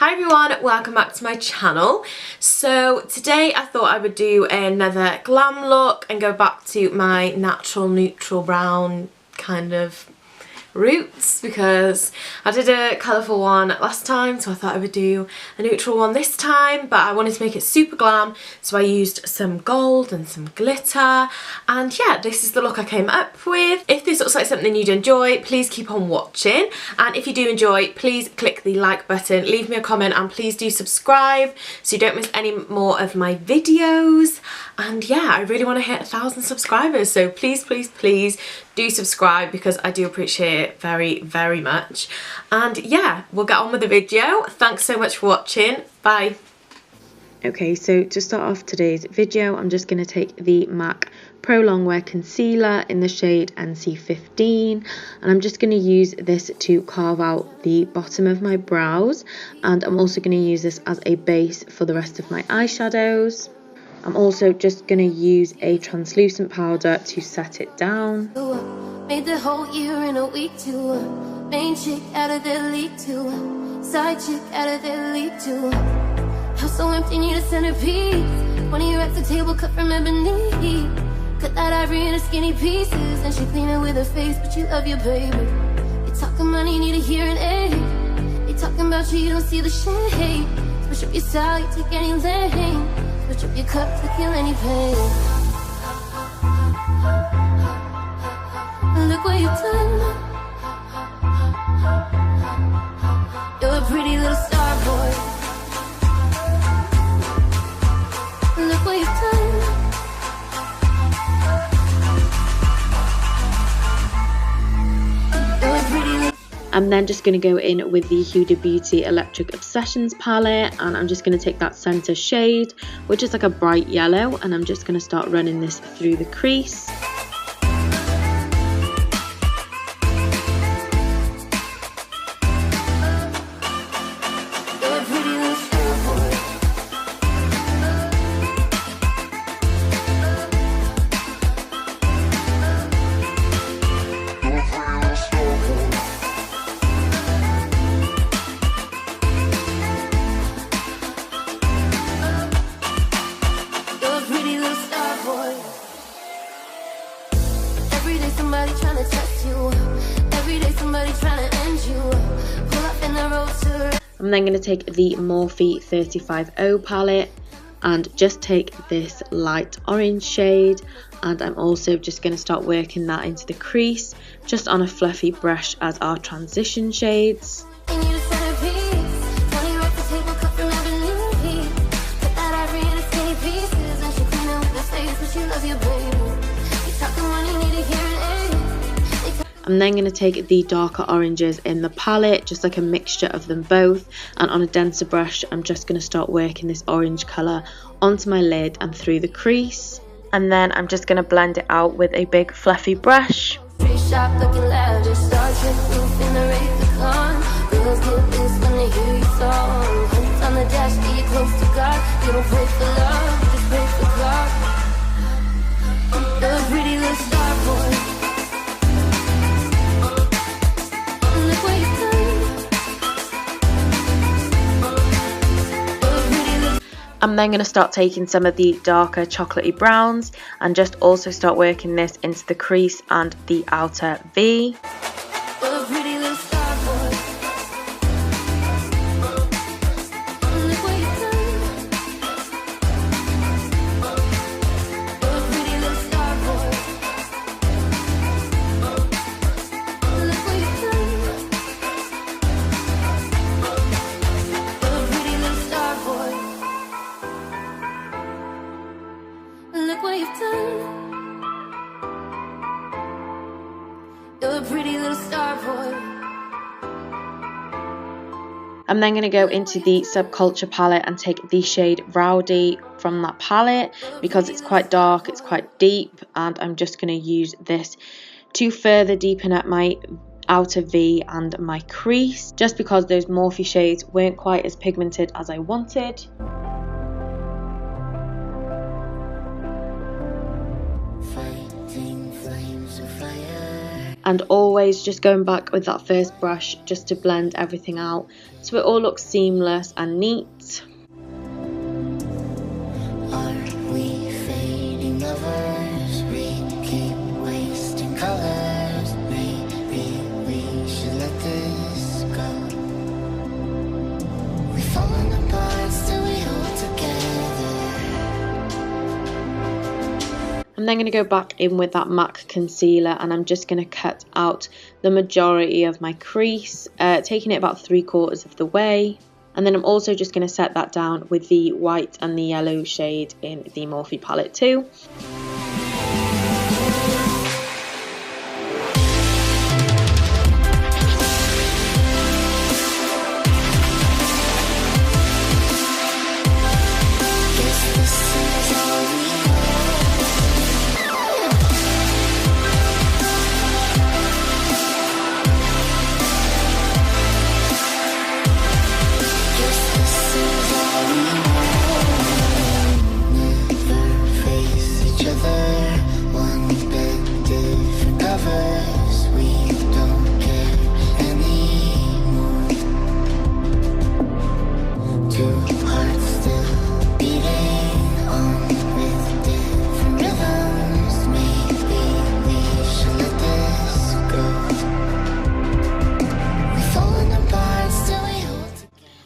Hi everyone, welcome back to my channel. So today I thought I would do another glam look and go back to my natural neutral brown kind of roots, because I did a colourful one last time, so I thought I would do a neutral one this time, but I wanted to make it super glam, so I used some gold and some glitter, and yeah, this is the look I came up with. If this looks like something you'd enjoy, please keep on watching, and if you do enjoy, please click the like button, leave me a comment, and please do subscribe so you don't miss any more of my videos. And yeah, I really want to hit 1,000 subscribers, so please do subscribe, because I do appreciate it very, very much. And yeah, we'll get on with the video. Thanks so much for watching. Bye. Okay, so to start off today's video, I'm just going to take the MAC Prolongwear Concealer in the shade NC15, and I'm just going to use this to carve out the bottom of my brows, and I'm also going to use this as a base for the rest of my eyeshadows. I'm also just going to use a translucent powder to set it down. Made the whole year in a week too. Main chick out of their league too. Side chick out of their league too. House so empty, need a centerpiece. 20 racks a table cut from ebony. Cut that ivory into skinny pieces, and she clean it with her face, but you love your baby. You talking money, need a hearing aid. They talking about you, you don't see the shade. Push up your style, you take any lane. Switch up your cup to kill any pain. Look what you've done. You're a pretty little star boy. Look what you've done. You're a pretty little. I'm then just going to go in with the Huda Beauty Electric Obsessions palette, and I'm just going to take that center shade, which is like a bright yellow, and I'm just going to start running this through the crease. I'm then going to take the Morphe 350 palette and just take this light orange shade, and I'm also just going to start working that into the crease just on a fluffy brush as our transition shades. I'm then going to take the darker oranges in the palette, just like a mixture of them both, and on a denser brush I'm just going to start working this orange colour onto my lid and through the crease, and then I'm just going to blend it out with a big fluffy brush. I'm then going to start taking some of the darker chocolatey browns and just also start working this into the crease and the outer V. I'm then going to go into the Subculture palette and take the shade Rowdy from that palette, because it's quite dark, it's quite deep, and I'm just going to use this to further deepen up my outer V and my crease, just because those Morphe shades weren't quite as pigmented as I wanted. And always just going back with that first brush just to blend everything out so it all looks seamless and neat. Are we fading lovers? We keep wasting colors. Maybe we should let this go. We've fallen apart, still we hold together. I'm then going to go back in with that MAC concealer and I'm just going to cut out the majority of my crease, taking it about 3/4 of the way. And then I'm also just going to set that down with the white and the yellow shade in the Morphe palette too.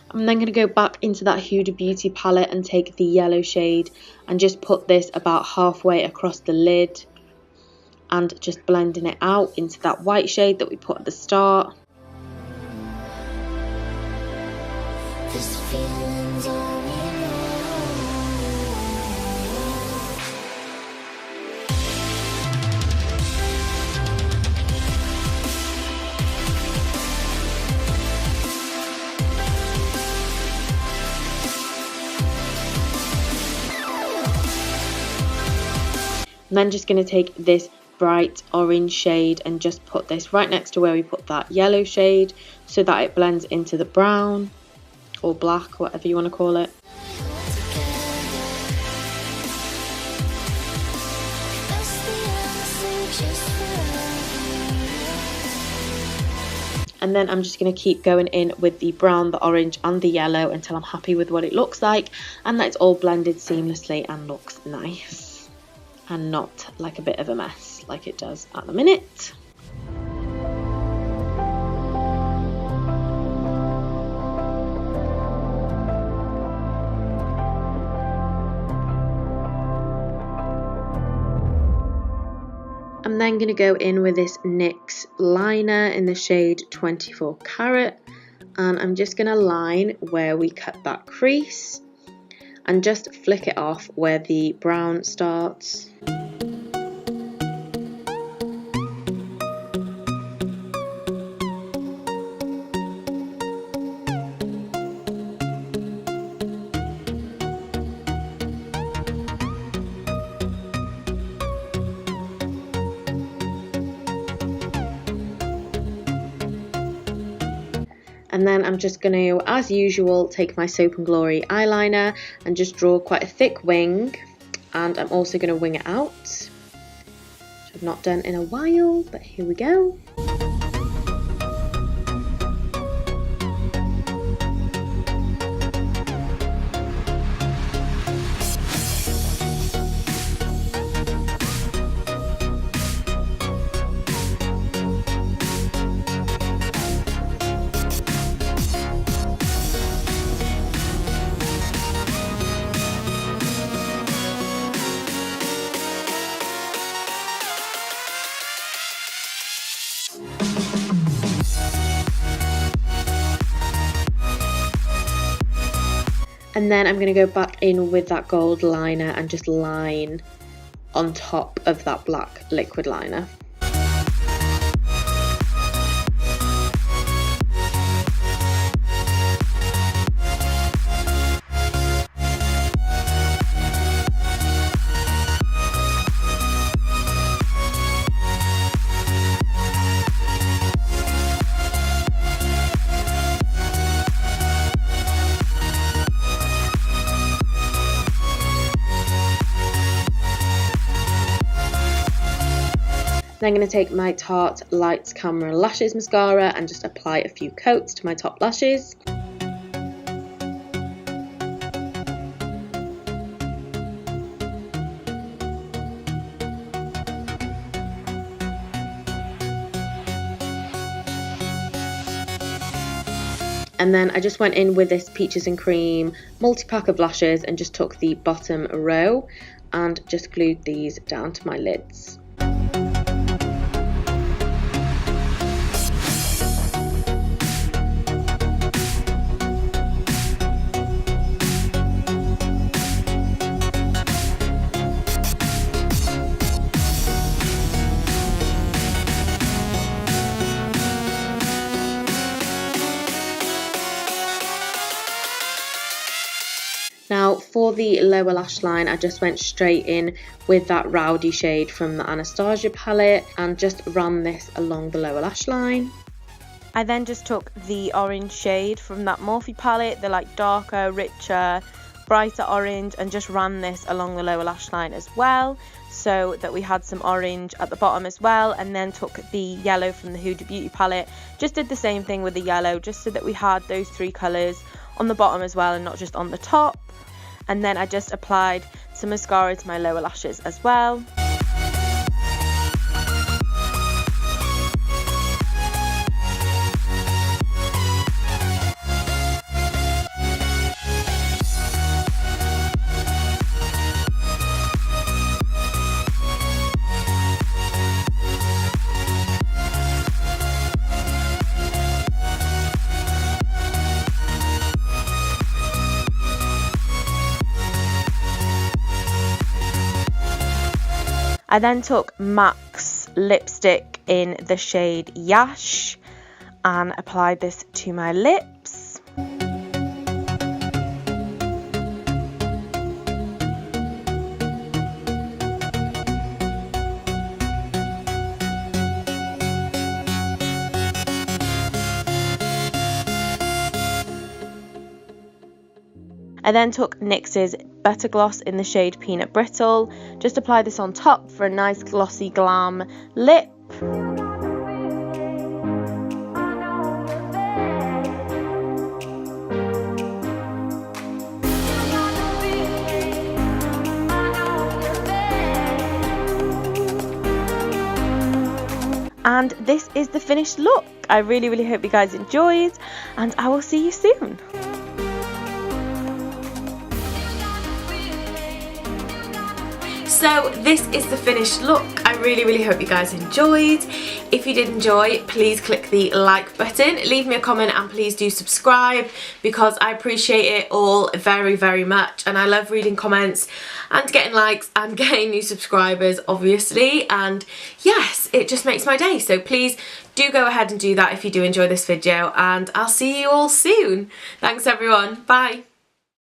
I'm then going to go back into that Huda Beauty palette and take the yellow shade and just put this about halfway across the lid and just blending it out into that white shade that we put at the start. This feeling's all we know. I'm then just going to take this bright orange shade and just put this right next to where we put that yellow shade so that it blends into the brown or black, whatever you want to call it. And then I'm just going to keep going in with the brown, the orange and the yellow until I'm happy with what it looks like and that it's all blended seamlessly and looks nice and not like a bit of a mess like it does at the minute. I'm then going to go in with this NYX liner in the shade 24 Carat and I'm just going to line where we cut that crease and just flick it off where the brown starts. And then I'm just going to, as usual, take my Soap & Glory eyeliner and just draw quite a thick wing. And I'm also going to wing it out, which I've not done in a while, but here we go. And then I'm going to go back in with that gold liner and just line on top of that black liquid liner. Then I'm going to take my Tarte Lights Camera Lashes mascara and just apply a few coats to my top lashes. And then I just went in with this Peaches and Cream multi-pack of lashes and just took the bottom row and just glued these down to my lids. Now for the lower lash line, I just went straight in with that Rowdy shade from the Anastasia palette and just ran this along the lower lash line. I then just took the orange shade from that Morphe palette, the like darker, richer, brighter orange, and just ran this along the lower lash line as well, so that we had some orange at the bottom as well. And then took the yellow from the Huda Beauty palette, just did the same thing with the yellow, just so that we had those three colours on the bottom as well and not just on the top. And then I just applied some mascara to my lower lashes as well. I then took MAC's lipstick in the shade Yash and applied this to my lips. I then took NYX's Butter Gloss in the shade Peanut Brittle. Just apply this on top for a nice glossy glam lip. And this is the finished look. I really hope you guys enjoyed, and I will see you soon. So this is the finished look. I really hope you guys enjoyed. If you did enjoy, please click the like button, leave me a comment, and please do subscribe, because I appreciate it all very much, and I love reading comments and getting likes and getting new subscribers, obviously. And yes, it just makes my day. So please do go ahead and do that if you do enjoy this video, and I'll see you all soon. Thanks everyone. Bye.